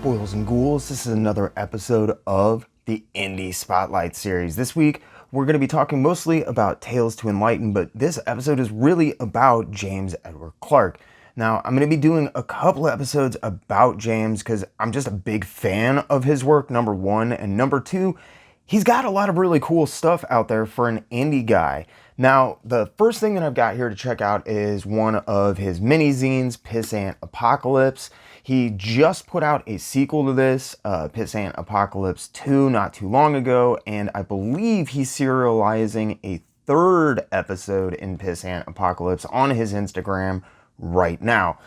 Boils and Ghouls. This is another episode of the Indie Spotlight series. This week, we're going to be talking mostly about Tales to Enlighten, but this episode is really about James Edward Clarke. Now, I'm going to be doing a couple of episodes about James because I'm just a big fan of his work, number one, and number two, he's got a lot of really cool stuff out there for an indie guy. Now, the first thing that I've got here to check out is one of his mini-zines, Pissant Apocalypse. He just put out a sequel to this, Pissant Apocalypse 2, not too long ago, and I believe he's serializing a third episode in Pissant Apocalypse on his Instagram right now.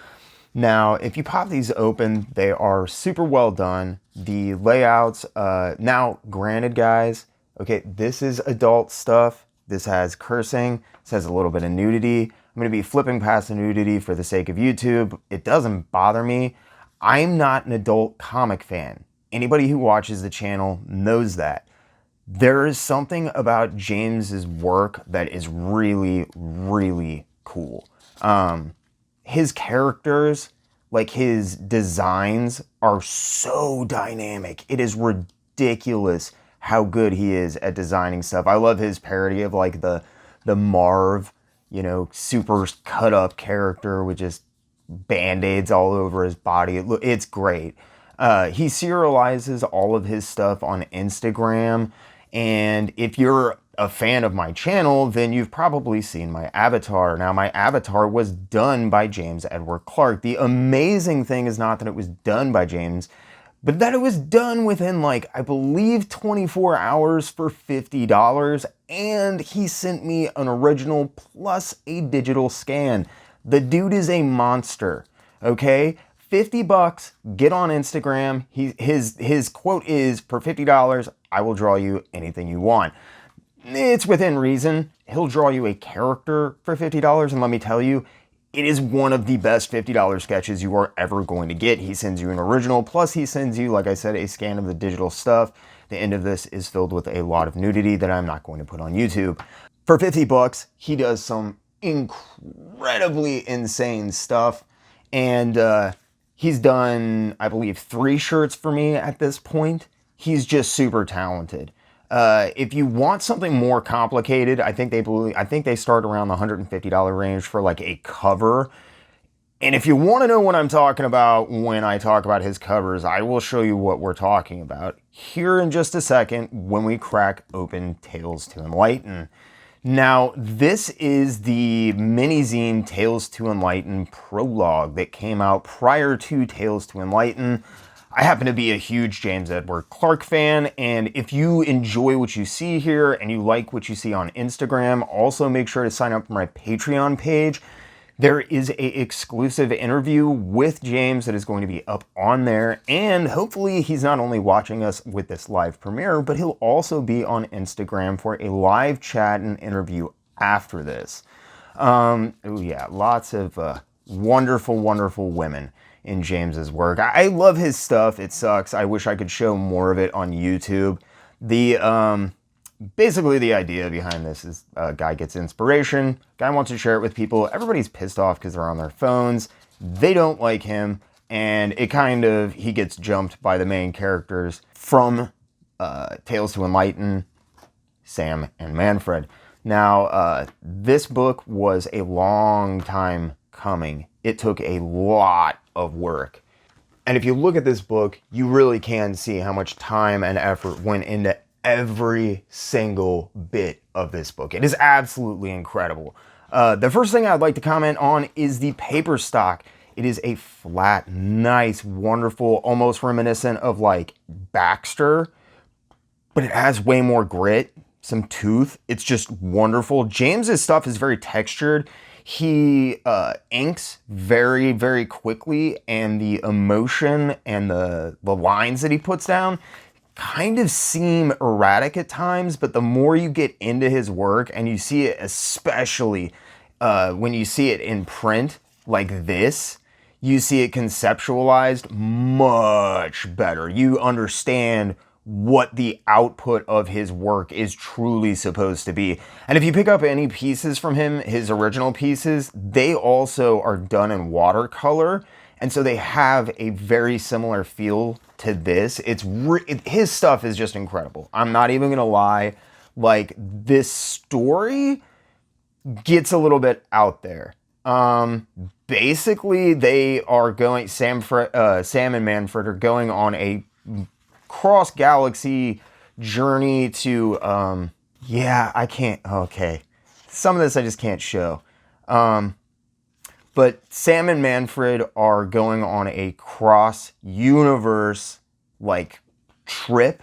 Now, if you pop these open, they are super well done. The layouts, now granted guys, okay, this is adult stuff. This has cursing, this has a little bit of nudity. I'm going to be flipping past the nudity for the sake of YouTube. It doesn't bother me. I'm not an adult comic fan. Anybody who watches the channel knows that. There is something about James's work that is really, really cool. His characters, like his designs, are so dynamic. It is ridiculous how good he is at designing stuff. I love his parody of like the Marv, you know, super cut up character with just band-aids all over his body. It's great. He serializes all of his stuff on Instagram, and if you're a fan of my channel, then you've probably seen my avatar. Now, my avatar was done by James Edward Clarke. The amazing thing is not that it was done by James, but that it was done within, like, I believe 24 hours for $50, and he sent me an original plus a digital scan. The dude is a monster, okay? $50, get on Instagram. His quote is, for $50, I will draw you anything you want. It's within reason. He'll draw you a character for $50, and let me tell you, it is one of the best $50 sketches you are ever going to get. He sends you an original, plus he sends you, like I said, a scan of the digital stuff. The end of this is filled with a lot of nudity that I'm not going to put on YouTube. For $50, he does some incredibly insane stuff, and he's done, I believe, 3 shirts for me at this point. He's just super talented. If you want something more complicated, I think they start around the $150 range for like a cover. And if you want to know what I'm talking about when I talk about his covers, I will show you what we're talking about here in just a second when we crack open Tales to Enlighten. Now, this is the mini-zine Tales to Enlighten Prologue that came out prior to Tales to Enlighten. I happen to be a huge James Edward Clarke fan, and if you enjoy what you see here and you like what you see on Instagram, also make sure to sign up for my Patreon page. There is an exclusive interview with James that is going to be up on there, and hopefully he's not only watching us with this live premiere, but he'll also be on Instagram for a live chat and interview after this. Oh yeah, lots of wonderful, wonderful women in James's work. I love his stuff. It sucks. I wish I could show more of it on YouTube. Basically the idea behind this is a guy gets inspiration, guy wants to share it with people, everybody's pissed off because they're on their phones, they don't like him, and he gets jumped by the main characters from Tales to Enlighten, Sam and Manfred. Now, this book was a long time coming. It took a lot of work. And if you look at this book, you really can see how much time and effort went into every single bit of this book. It is absolutely incredible. The first thing I'd like to comment on is the paper stock. It is a flat, nice, wonderful, almost reminiscent of like Baxter, but it has way more grit, some tooth. It's just wonderful. James's stuff is very textured. He inks very, very quickly, and the emotion and the lines that he puts down kind of seem erratic at times, but the more you get into his work, and you see it especially when you see it in print like this, you see it conceptualized much better. You understand what the output of his work is truly supposed to be. And if you pick up any pieces from him, his original pieces, they also are done in watercolor. And so they have a very similar feel to this. His stuff is just incredible. I'm not even going to lie. Like, this story gets a little bit out there. Basically, they are going, Sam and Manfred are going on a cross-galaxy journey to, I can't, okay. Some of this I just can't show. But Sam and Manfred are going on a cross-universe, like, trip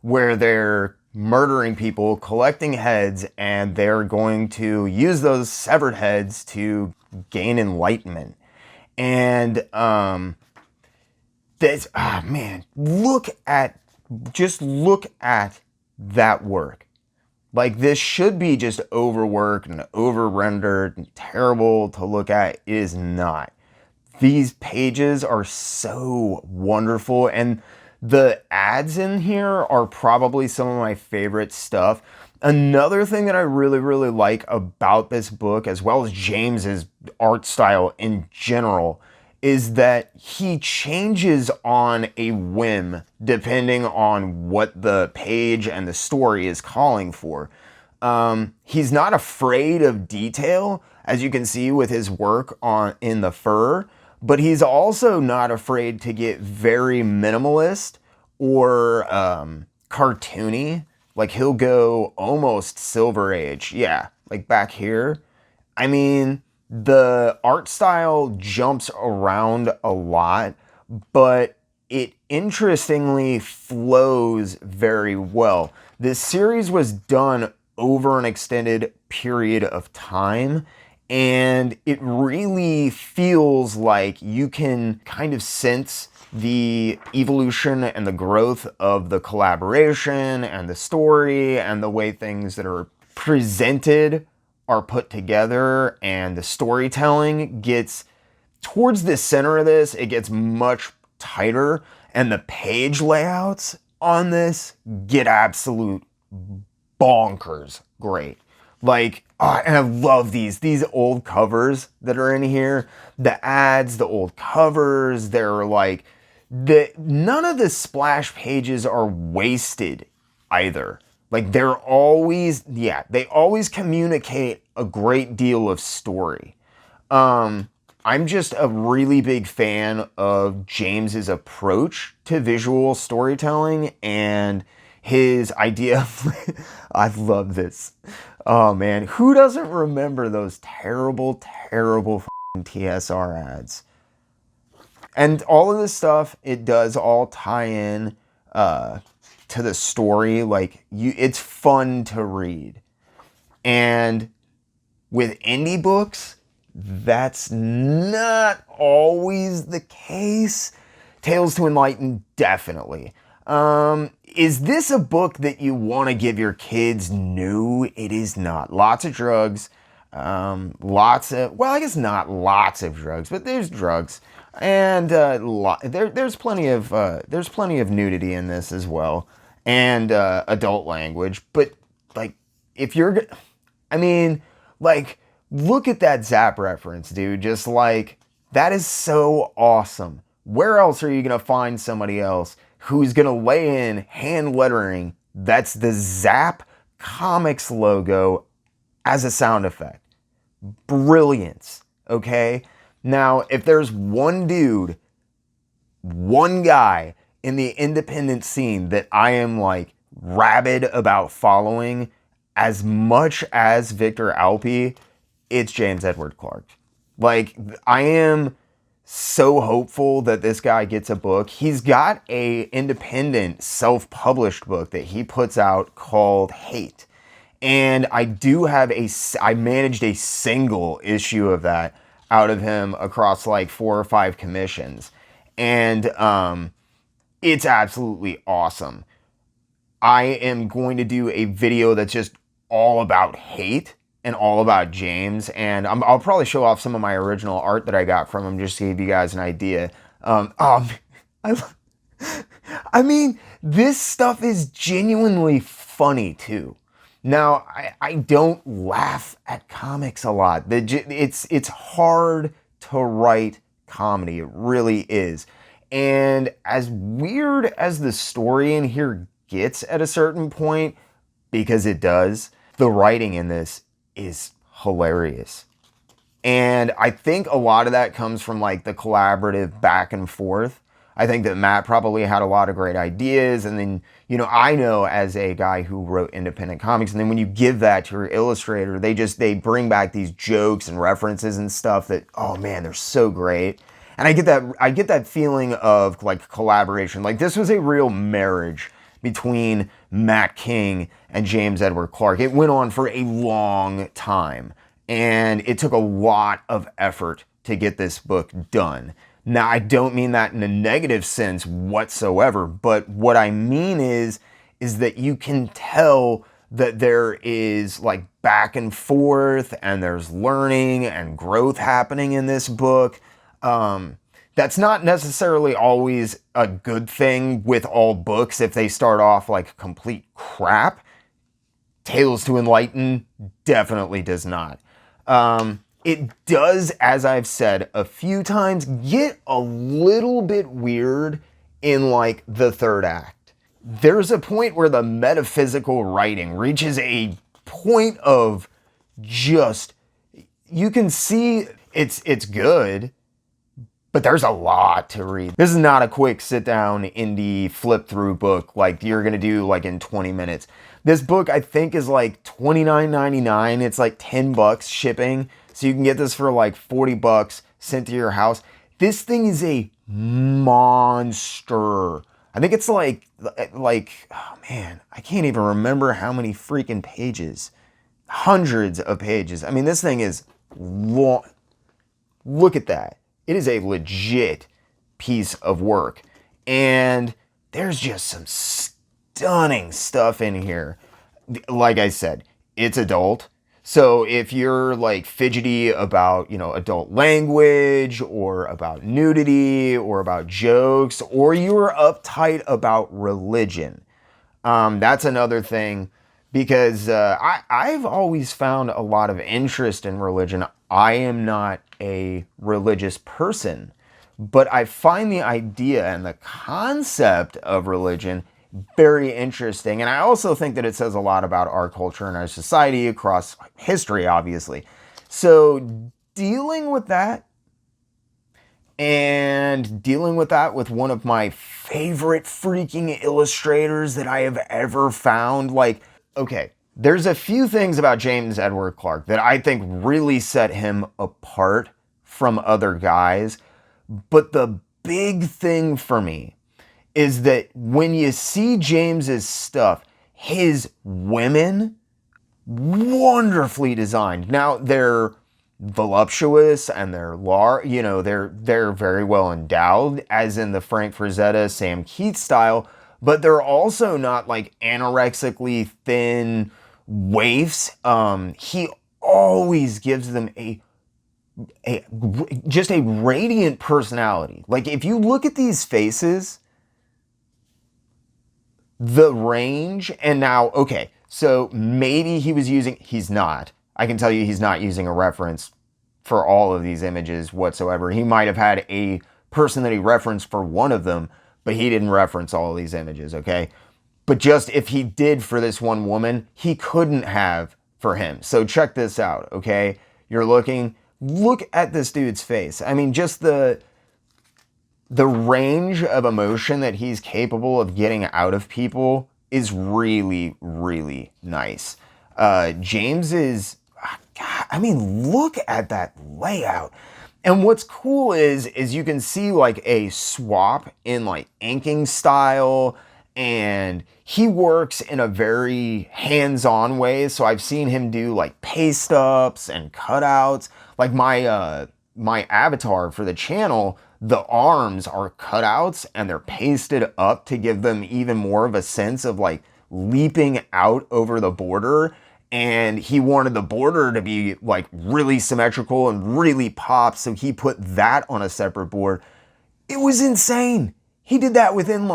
where they're murdering people, collecting heads, and they're going to use those severed heads to gain enlightenment. And, look at that work. Like, this should be just overworked and over-rendered and terrible to look at. It is not. These pages are so wonderful, and the ads in here are probably some of my favorite stuff. Another thing that I really, really like about this book, as well as James's art style in general, is that he changes on a whim depending on what the page and the story is calling for. He's not afraid of detail, as you can see with his work in the fur, but he's also not afraid to get very minimalist or cartoony. Like, he'll go almost Silver Age. Yeah, like back here. I mean, the art style jumps around a lot, but it interestingly flows very well. This series was done over an extended period of time, and it really feels like you can kind of sense the evolution and the growth of the collaboration and the story and the way things that are presented are put together, and the storytelling gets towards the center of this. It gets much tighter, and the page layouts on this get absolute bonkers great. Like, and I love these old covers that are in here. The ads, the old covers, they're like, none of the splash pages are wasted either. Like, they always communicate a great deal of story. I'm just a really big fan of James's approach to visual storytelling and his idea of, I love this. Oh man, who doesn't remember those terrible, terrible TSR ads? And all of this stuff, it does all tie in to the story. Like, it's fun to read. And with indie books, that's not always the case. Tales to Enlighten, definitely. Is this a book that you want to give your kids? No, it is not. Lots of drugs. I guess not lots of drugs, but there's drugs. And there's plenty of nudity in this as well, and adult language. But like, look at that Zap reference, dude. Just like, that is so awesome. Where else are you gonna find somebody else who's gonna lay in hand lettering that's the Zap Comics logo as a sound effect? Brilliance, okay? Now, if there's one guy in the independent scene that I am like rabid about following as much as Victor Alpe, it's James Edward Clarke. Like, I am so hopeful that this guy gets a book. He's got a independent self-published book that he puts out called Hate. And I managed a single issue of that out of him across like 4 or 5 commissions. And it's absolutely awesome. I am going to do a video that's just all about Hate and all about James, and I'll probably show off some of my original art that I got from him just to give you guys an idea. I mean, this stuff is genuinely funny too. Now, I don't laugh at comics a lot. It's hard to write comedy. It really is. And as weird as the story in here gets at a certain point, because it does, the writing in this is hilarious. And I think a lot of that comes from like the collaborative back and forth. I think that Matt probably had a lot of great ideas. And then, I know as a guy who wrote independent comics, and then when you give that to your illustrator, they bring back these jokes and references and stuff that, oh man, they're so great. And I get that feeling of like collaboration. Like this was a real marriage between Matt King and James Edward Clarke. It went on for a long time. And it took a lot of effort to get this book done. Now, I don't mean that in a negative sense whatsoever, but what I mean is that you can tell that there is like back and forth and there's learning and growth happening in this book. That's not necessarily always a good thing with all books if they start off like complete crap. Tales to Enlighten definitely does not. It does, as I've said a few times, get a little bit weird in like the third act. There's a point where the metaphysical writing reaches a point of just, you can see it's good, but there's a lot to read. This is not a quick sit down indie flip through book like you're gonna do like in 20 minutes. This book I think is like $29.99. It's like $10 shipping. So you can get this for like $40 sent to your house. This thing is a monster. I think it's like, oh man, I can't even remember how many freaking pages. Hundreds of pages. I mean, this thing is long. Look at that. It is a legit piece of work. And there's just some stunning stuff in here. Like I said, it's adult. So if you're like fidgety about, adult language or about nudity or about jokes, or you're uptight about religion, that's another thing, because I've always found a lot of interest in religion. I am not a religious person, but I find the idea and the concept of religion very interesting. And I also think that it says a lot about our culture and our society across history, obviously. So dealing with that with one of my favorite freaking illustrators that I have ever found. Like, okay, there's a few things about James Edward Clarke that I think really set him apart from other guys. But the big thing for me is that when you see James's stuff, his women, wonderfully designed. Now, they're voluptuous and they're they're very well endowed, as in the Frank Frazetta, Sam Keith style, but they're also not like anorexically thin waifs. He always gives them just a radiant personality. Like if you look at these faces, the range, and now, okay, so maybe he's not. I can tell you he's not using a reference for all of these images whatsoever. He might have had a person that he referenced for one of them, but he didn't reference all of these images, okay? But just if he did for this one woman, he couldn't have for him. So check this out, okay? Look at this dude's face. I mean, just the range of emotion that he's capable of getting out of people is really, really nice. James is, God, I mean, look at that layout. And what's cool is you can see like a swap in like inking style, and he works in a very hands-on way. So I've seen him do like paste ups and cutouts. Like my avatar for the channel, the arms are cutouts and they're pasted up to give them even more of a sense of like leaping out over the border. And he wanted the border to be like really symmetrical and really pop, so he put that on a separate board. It was insane. He did that within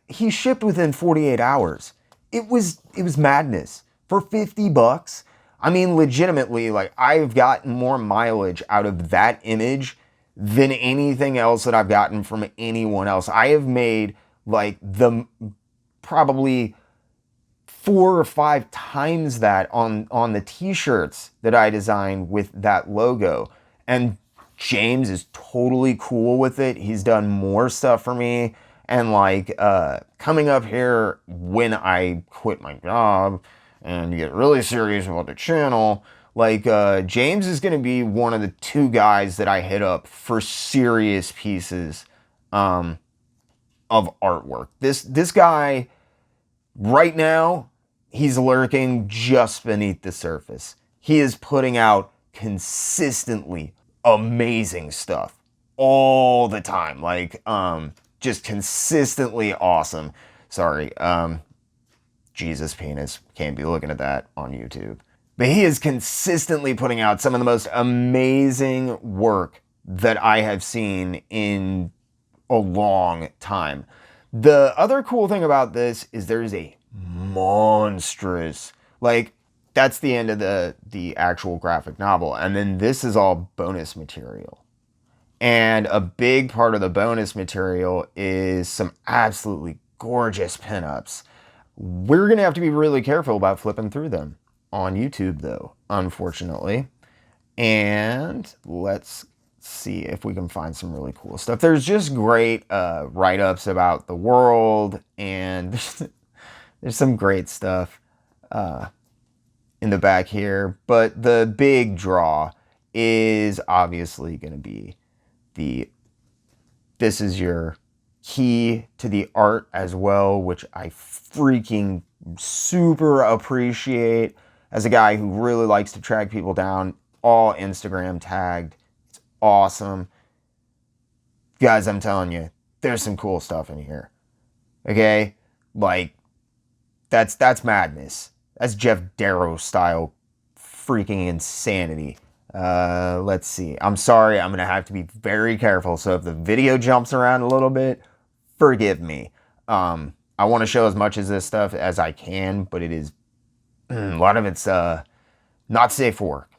he shipped within 48 hours. It was madness. For $50, I mean, legitimately, like, I've gotten more mileage out of that image than anything else that I've gotten from anyone else. I have made like the probably 4 or 5 times that on the t-shirts that I designed with that logo. And James is totally cool with it. He's done more stuff for me. And like coming up here when I quit my job and get really serious about the channel, like James is going to be one of the 2 guys that I hit up for serious pieces of artwork. This guy right now, he's lurking just beneath the surface. He is putting out consistently amazing stuff all the time. Like just consistently awesome. Sorry, Jesus penis. Can't be looking at that on YouTube. But he is consistently putting out some of the most amazing work that I have seen in a long time. The other cool thing about this is there's a monstrous, like, that's the end of the actual graphic novel. And then this is all bonus material. And a big part of the bonus material is some absolutely gorgeous pinups. We're going to have to be really careful about flipping through them on YouTube, though, unfortunately. And let's see if we can find some really cool stuff. There's just great write-ups about the world, and there's some great stuff in the back here. But the big draw is obviously going to be this is your key to the art as well, which I freaking super appreciate as a guy who really likes to track people down, all Instagram tagged. It's awesome. Guys, I'm telling you, there's some cool stuff in here. Okay? Like, that's madness. That's Jeff Darrow style freaking insanity. Let's see. I'm sorry, I'm going to have to be very careful. So if the video jumps around a little bit, forgive me. I want to show as much of this stuff as I can, but it is, a lot of it's not safe for work.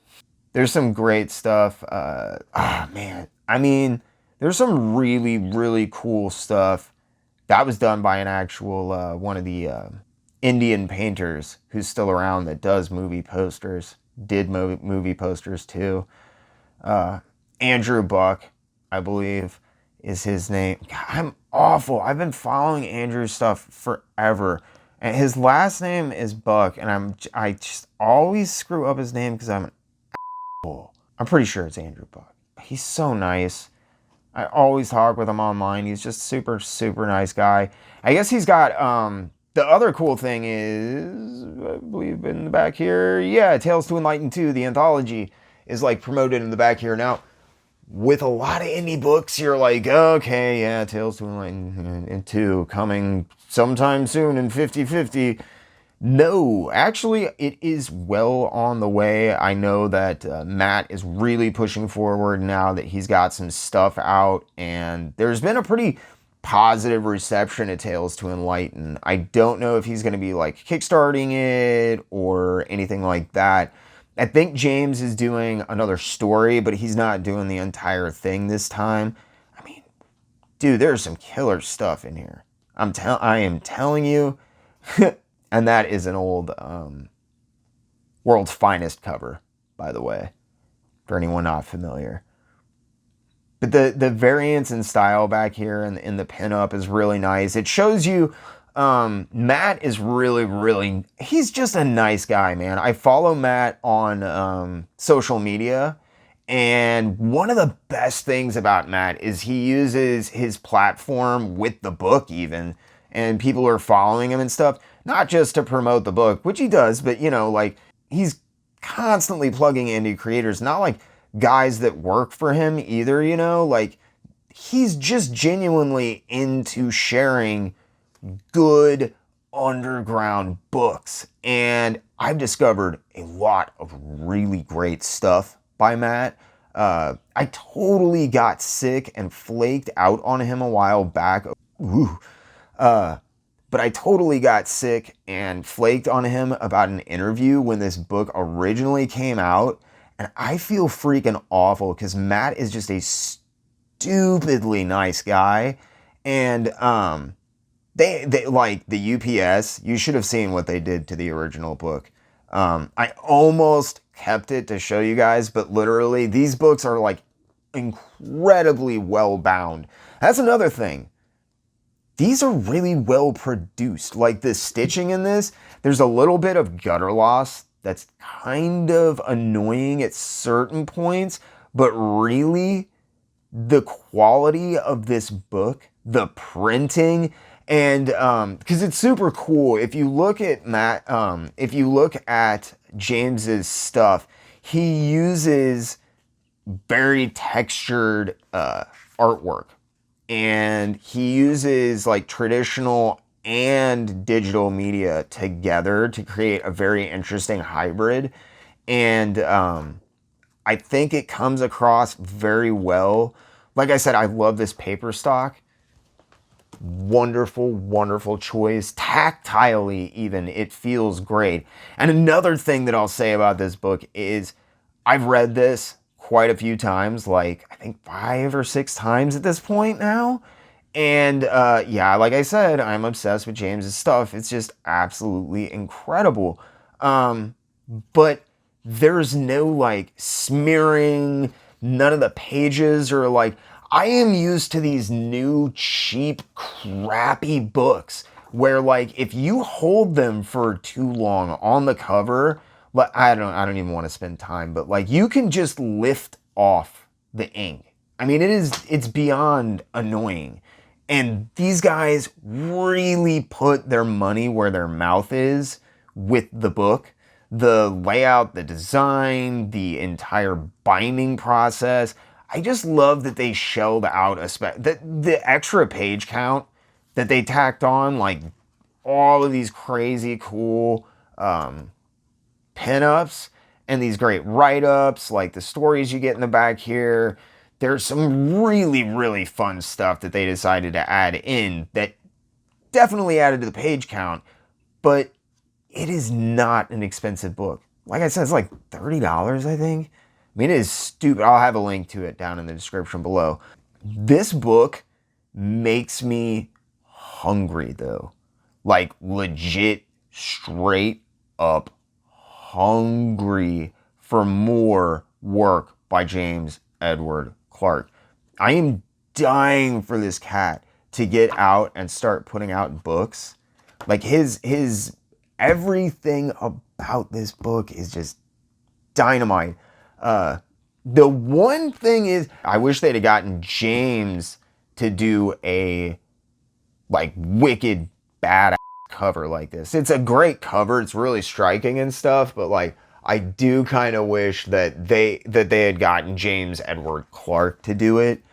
There's some great stuff. Man. I mean, there's some really, really cool stuff that was done by an actual, one of the Indian painters who's still around that does movie posters. Did movie posters too. Andrew Buck, I believe, is his name. God, I'm awful. I've been following Andrew's stuff forever. And his last name is Buck, and I just always screw up his name because I'm an asshole. I'm pretty sure it's Andrew Buck. He's so nice. I always talk with him online. He's just super, super nice guy. I guess he's got the other cool thing is, I believe in the back here, yeah, Tales to Enlighten 2, the anthology, is like promoted in the back here. Now, with a lot of indie books, you're like, okay, yeah, Tales to Enlighten 2 coming sometime soon in 50/50. No, actually, it is well on the way. I know that Matt is really pushing forward now that he's got some stuff out, and there's been a pretty positive reception to Tales to Enlighten. I don't know if he's going to be like kickstarting it or anything like that. I think James is doing another story, but he's not doing the entire thing this time. I mean, dude, there's some killer stuff in here. I am telling you. And that is an old World's Finest cover, by the way, for anyone not familiar. But the variance in style back here in the pinup is really nice. It shows you Matt is really, he's just a nice guy, man. I follow Matt on social media, and one of the best things about Matt is he uses his platform with the book even, and people are following him and stuff, not just to promote the book, which he does, but, you know, like, he's constantly plugging indie creators, not like guys that work for him either, you know, like, he's just genuinely into sharing good underground books. And I've discovered a lot of really great stuff by Matt. I totally got sick and flaked out on him a while back. But I totally got sick and flaked on him about an interview when this book originally came out. And I feel freaking awful because Matt is just a stupidly nice guy. And they like the UPS, you should have seen what they did to the original book. I almost kept it to show you guys, but literally these books are like incredibly well bound. That's another thing. These are really well produced. Like the stitching in this, there's a little bit of gutter loss that's kind of annoying at certain points, but really the quality of this book, the printing, and because it's super cool. If you look at if you look at James's stuff, he uses very textured artwork, and he uses like traditional and digital media together to create a very interesting hybrid. And I think it comes across very well. Like I said, I love this paper stock. Wonderful, wonderful choice. Tactilely even, it feels great. And another thing that I'll say about this book is I've read this quite a few times, like I think 5 or 6 times at this point now. And yeah, like I said, I'm obsessed with James's stuff. It's just absolutely incredible. But there's no like smearing, none of the pages are like, I am used to these new cheap crappy books where like if you hold them for too long on the cover, but I don't even want to spend time, but like you can just lift off the ink. I mean, it's beyond annoying. And these guys really put their money where their mouth is with the book. The layout, the design, the entire binding process. I just love that they shelled out the extra page count that they tacked on, like all of these crazy cool pinups and these great write-ups, like the stories you get in the back here. There's some really, really fun stuff that they decided to add in that definitely added to the page count, but it is not an expensive book. Like I said, it's like $30, I think. I mean, it is stupid. I'll have a link to it down in the description below. This book makes me hungry, though. Like, legit, straight up hungry for more work by James Edward Clarke. I am dying for this cat to get out and start putting out books. Like, his everything about this book is just dynamite. The one thing is, I wish they'd have gotten James to do a like wicked badass cover like this. It's a great cover. It's really striking and stuff, but like I do kind of wish that they had gotten James Edward Clarke to do it.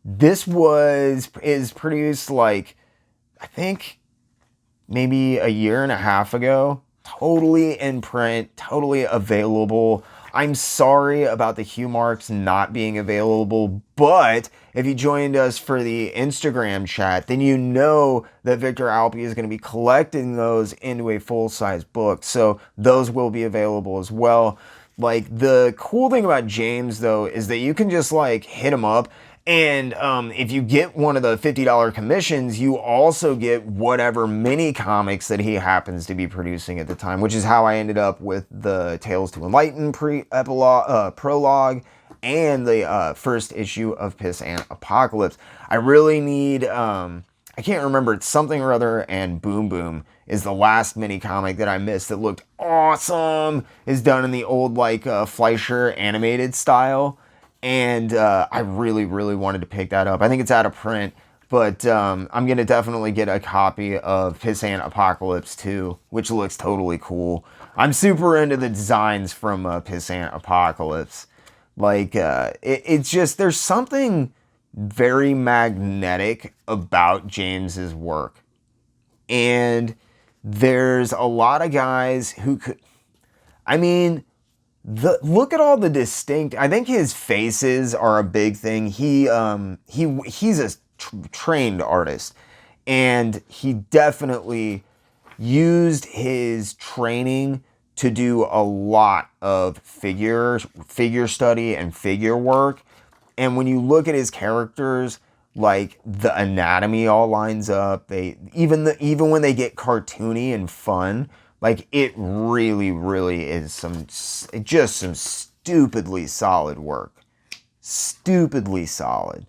This is produced like I think maybe a year and a half ago. Totally in print, totally available. I'm sorry about the hue marks not being available, but if you joined us for the Instagram chat, then you know that Victor Alpi is going to be collecting those into a full-size book. So those will be available as well. Like, the cool thing about James, though, is that you can just, like, hit him up. And if you get one of the $50 commissions, you also get whatever mini comics that he happens to be producing at the time, which is how I ended up with the Tales to Enlighten prologue and the first issue of Piss and Apocalypse. I really need, I can't remember, it's something or other, and Boom Boom is the last mini comic that I missed that looked awesome. Is done in the old, like, Fleischer animated style. And I really, really wanted to pick that up. I think it's out of print, but I'm going to definitely get a copy of Pissant Apocalypse 2, which looks totally cool. I'm super into the designs from Pissant Apocalypse. Like, it's just, there's something very magnetic about James's work. And there's a lot of guys who could, I mean, look at all the distinct. I think his faces are a big thing. He's a trained artist, and he definitely used his training to do a lot of figure study and figure work. And when you look at his characters, like the anatomy all lines up. They even when they get cartoony and fun, like it really, really is some stupidly solid work. Stupidly solid.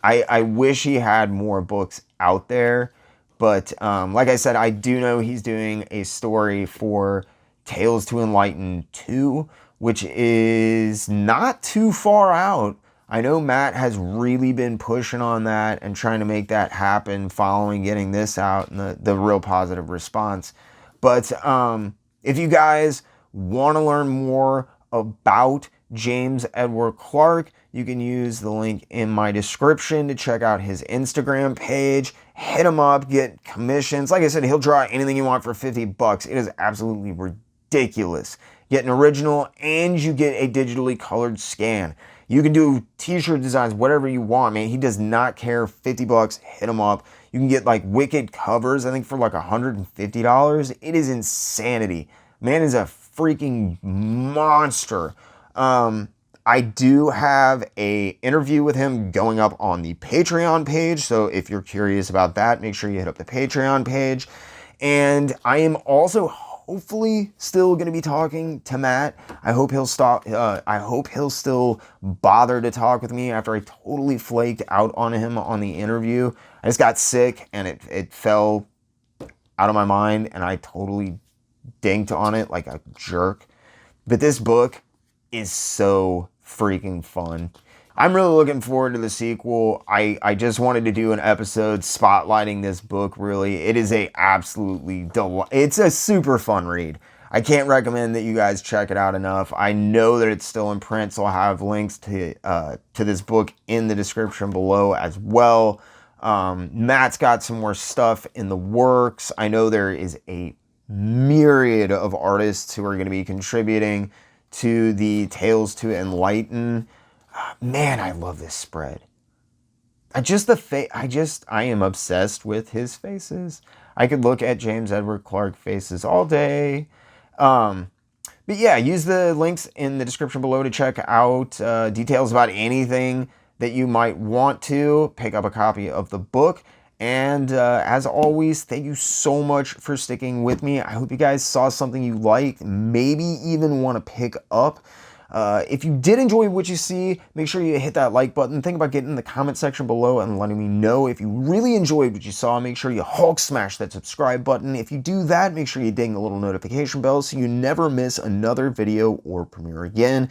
I wish he had more books out there, but like I said, I do know he's doing a story for Tales to Enlighten 2, which is not too far out. I know Matt has really been pushing on that and trying to make that happen following getting this out and the real positive response. But if you guys want to learn more about James Edward Clarke, you can use the link in my description to check out his Instagram page. Hit him up, get commissions. Like I said, he'll draw anything you want for $50. It is absolutely ridiculous. Get an original and you get a digitally colored scan. You can do t-shirt designs, whatever you want, man. He does not care. $50, hit him up. You can get like wicked covers, I think for like $150. It is insanity. Man is a freaking monster. I do have a interview with him going up on the Patreon page. So if you're curious about that, make sure you hit up the Patreon page. And I am also hopefully still going to be talking to Matt. I hope he'll still bother to talk with me after I totally flaked out on him on the interview. I just got sick and it fell out of my mind and I totally dinked on it like a jerk. But this book is so freaking fun. I'm really looking forward to the sequel. I just wanted to do an episode spotlighting this book, really. It is it's a super fun read. I can't recommend that you guys check it out enough. I know that it's still in print, so I'll have links to this book in the description below as well. Matt's got some more stuff in the works. I know there is a myriad of artists who are going to be contributing to the Tales to Enlighten. Man, I love this spread. I am obsessed with his faces. I could look at James Edward Clarke faces all day. But yeah, use the links in the description below to check out details about anything that you might want to pick up a copy of the book. And as always, thank you so much for sticking with me. I hope you guys saw something you liked, maybe even want to pick up. If you did enjoy what you see, make sure you hit that like button. Think about getting in the comment section below and letting me know. If you really enjoyed what you saw, make sure you Hulk smash that subscribe button. If you do that, make sure you ding the little notification bell so you never miss another video or premiere again.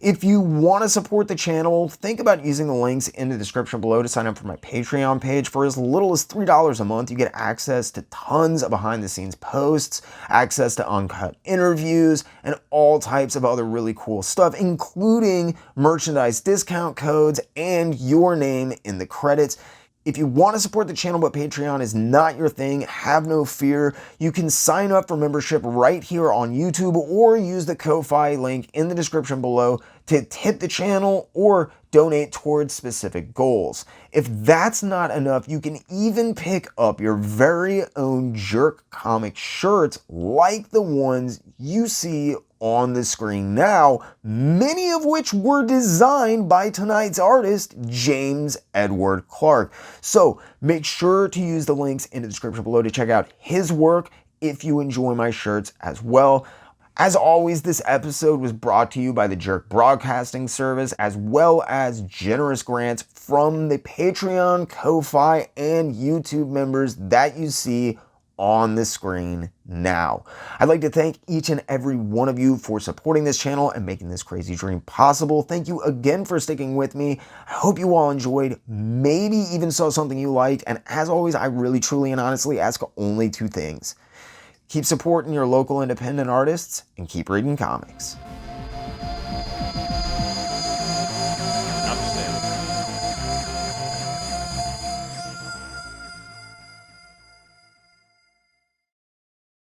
If you want to support the channel, think about using the links in the description below to sign up for my Patreon page. For as little as $3 a month, you get access to tons of behind-the-scenes posts, access to uncut interviews, and all types of other really cool stuff, including merchandise discount codes and your name in the credits. If you want to support the channel but Patreon is not your thing, have no fear. You can sign up for membership right here on YouTube or use the Ko-Fi link in the description below to tip the channel or donate towards specific goals. If that's not enough, you can even pick up your very own JerkComic shirts like the ones you see on the screen now, many of which were designed by tonight's artist, James Edward Clarke. So make sure to use the links in the description below to check out his work if you enjoy my shirts as well. As always, this episode was brought to you by the Jerk Broadcasting Service, as well as generous grants from the Patreon, Ko-Fi, and YouTube members that you see on the screen now. I'd like to thank each and every one of you for supporting this channel and making this crazy dream possible. Thank you again for sticking with me. I hope you all enjoyed, maybe even saw something you liked, and as always, I really, truly, and honestly ask only two things. Keep supporting your local independent artists and keep reading comics.